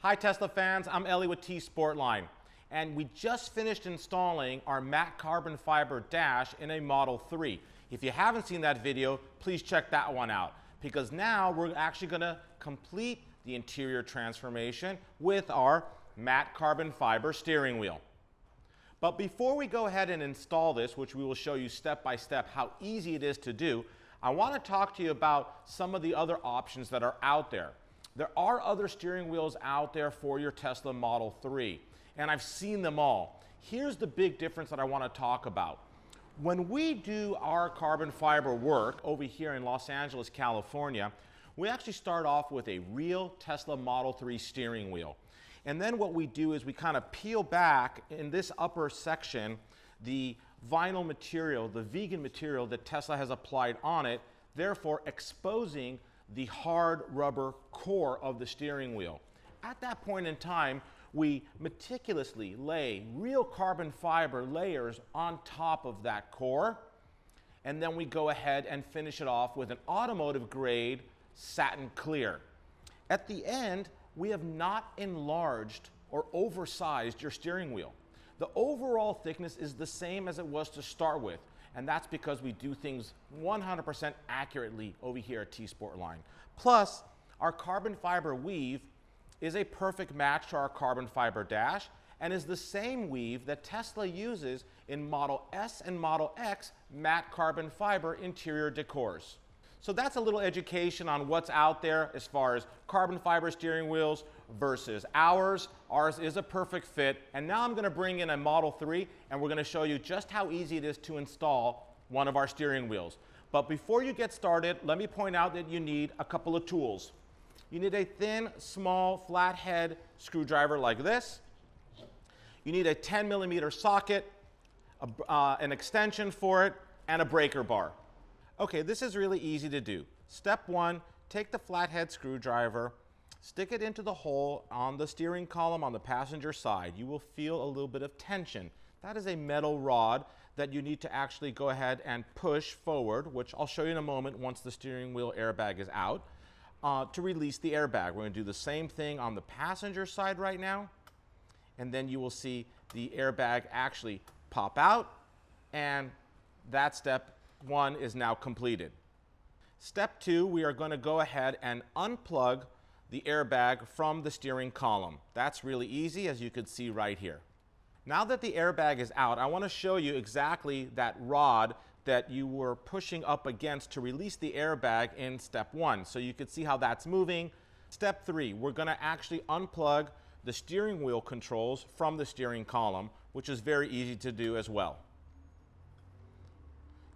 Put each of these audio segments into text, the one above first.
Hi Tesla fans, I'm Ellie with T-Sportline, and we just finished installing our matte carbon fiber dash in a Model 3. If you haven't seen that video, please check that one out, because now we're actually going to complete the interior transformation with our matte carbon fiber steering wheel. But before we go ahead and install this, which we will show you step by step how easy it is to do, I want to talk to you about some of the other options that are out there. There are other steering wheels out there for your Tesla Model 3, and I've seen them all. Here's the big difference that I want to talk about. When we do our carbon fiber work over here in Los Angeles, California, we actually start off with a real Tesla Model 3 steering wheel. And then what we do is we kind of peel back in this upper section the vinyl material, the vegan material that Tesla has applied on it, therefore exposing the hard rubber core of the steering wheel. At that point in time, we meticulously lay real carbon fiber layers on top of that core, and then we go ahead and finish it off with an automotive grade satin clear. At the end, we have not enlarged or oversized your steering wheel. The overall thickness is the same as it was to start with, and that's because we do things 100% accurately over here at T-Sportline. Plus, our carbon fiber weave is a perfect match to our carbon fiber dash and is the same weave that Tesla uses in Model S and Model X matte carbon fiber interior decors. So that's a little education on what's out there as far as carbon fiber steering wheels versus ours. Ours is a perfect fit. And now I'm going to bring in a Model 3 and we're going to show you just how easy it is to install one of our steering wheels. But before you get started, let me point out that you need a couple of tools. You need a thin, small, flathead screwdriver like this. You need a 10mm socket, an extension for it, and a breaker bar. Okay, this is really easy to do. Step one, take the flathead screwdriver, stick it into the hole on the steering column on the passenger side. You will feel a little bit of tension. That is a metal rod that you need to actually go ahead and push forward, which I'll show you in a moment once the steering wheel airbag is out, to release the airbag. We're going to do the same thing on the passenger side right now, and then you will see the airbag actually pop out, and that step one is now completed. Step two, we are going to go ahead and unplug the airbag from the steering column. That's really easy, as you can see right here. Now that the airbag is out, I want to show you exactly that rod that you were pushing up against to release the airbag in step one. So you can see how that's moving. Step three, we're going to actually unplug the steering wheel controls from the steering column, which is very easy to do as well.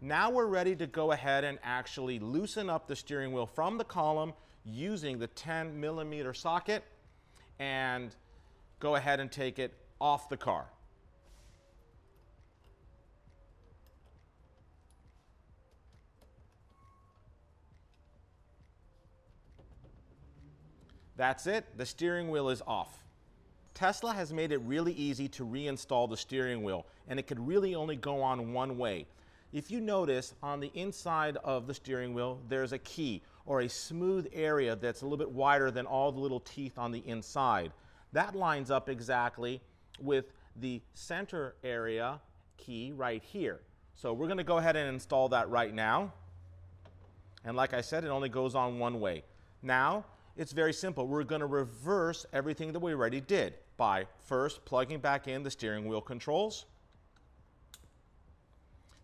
Now we're ready to go ahead and actually loosen up the steering wheel from the column using the 10mm socket and go ahead and take it off the car. That's it, the steering wheel is off. Tesla has made it really easy to reinstall the steering wheel, and it could really only go on one way. If you notice on the inside of the steering wheel, there's a key or a smooth area that's a little bit wider than all the little teeth on the inside. That lines up exactly with the center area key right here. So we're going to go ahead and install that right now. And like I said, it only goes on one way. Now, it's very simple. We're going to reverse everything that we already did by first plugging back in the steering wheel controls.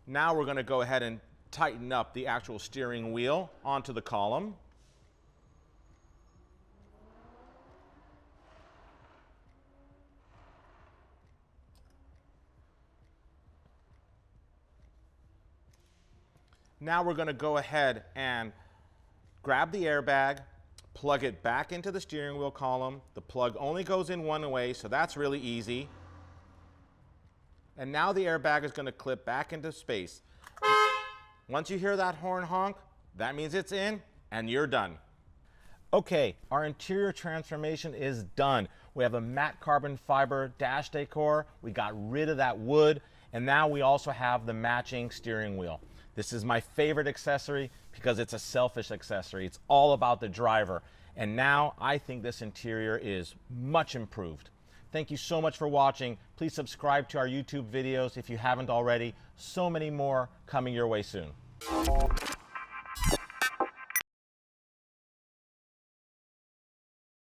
Now we're going to go ahead and tighten up the actual steering wheel onto the column. Now we're going to go ahead and grab the airbag, plug it back into the steering wheel column. The plug only goes in one way, so that's really easy. And now the airbag is going to clip back into space. Once you hear that horn honk, that means it's in and you're done. Okay, our interior transformation is done. We have a matte carbon fiber dash decor. We got rid of that wood, and now we also have the matching steering wheel. This is my favorite accessory because it's a selfish accessory. It's all about the driver. And now I think this interior is much improved. Thank you so much for watching. Please subscribe to our YouTube videos if you haven't already. So many more coming your way soon.